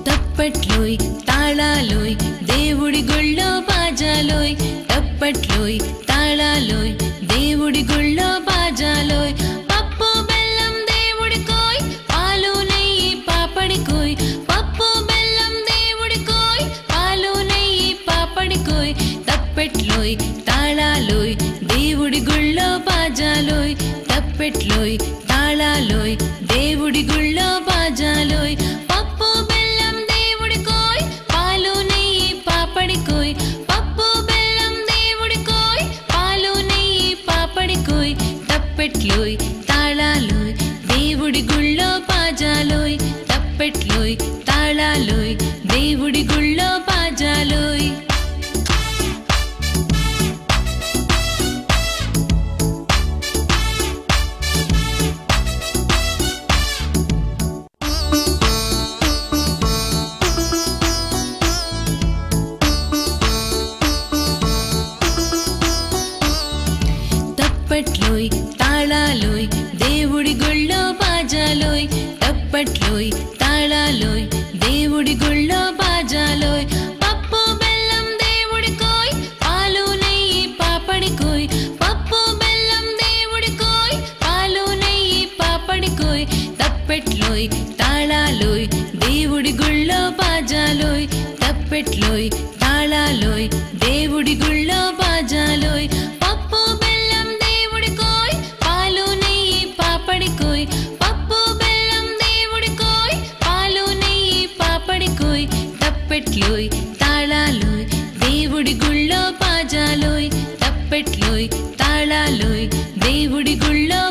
తప్పట్లోయ్ తాళాలోయ్ దేవుడి గుళ్ళో బాజాలోయ్ తప్పట్లోయ్ తాళాలోయ్ దేవుడి గుళ్ళో బాజాలోయ్ పప్పు బెల్లం దేవుడికోయ్ పాలు నెయ్యి పాపడికోయ్ పప్పు బెల్లం దేవుడికోయ్ పాలు నెయ్యి పాపడికోయ్ తప్పెట్లోయ్ తాళాలోయ్ దేవుడి గుళ్ళో బాజాలోయ్ తప్పెట్లోయ్ తాళాలోయ్ దేవుడి గుళ్ళో బాజాలోయ్ పప్పు బెల్లం దేవుడికోయ్ పాలు నెయ్యి పాపడికోయ్ పప్పు బెల్లం దేవుడికోయ్ పాలు నెయ్యి పాపడికోయ్ తప్పెట్లోయ్ తాళాలోయ్ దేవుడి గుళ్ళో బాజాలోయ్ తప్పెట్లోయ్ తాళాలోయ్ దేవుడి గుళ్ళో బాజాలోయ్ తప్పట్లోయ్ తాళాలోయ్ దేవుడి గుళ్ళో బాజాలోయ్ తప్పట్లోయ్ తాళాలోయ్ దేవుడి గుళ్ళో బాజాలోయ్ పప్పు బెల్లం దేవుడికోయ్ పాలు నెయ్యి పాపడికోయ్ పప్పు బెల్లం దేవుడికోయ్ పాలు నెయ్యి పాపడికోయ్ తప్పెట్లోయ్ తాళాలోయ్ దేవుడి గుళ్ళో బాజాలోయ్ తప్పెట్లోయ్ తాళాలోయ్ దేవుడి గుళ్ళో బాజాలోయ్ పప్పు బెల్లం దేవుడికోయ్ పాలు నెయ్యి పాపడికోయ్ పప్పు బెల్లం దేవుడికోయ్ పాలు నెయ్యి పాపడికోయ్ తప్పెట్లోయ్ తాళాలోయ్ దేవుడి గుళ్ళో బాజాలోయ్ తప్పెట్లోయ్ తాళాలోయ్ దేవుడి గుళ్ళో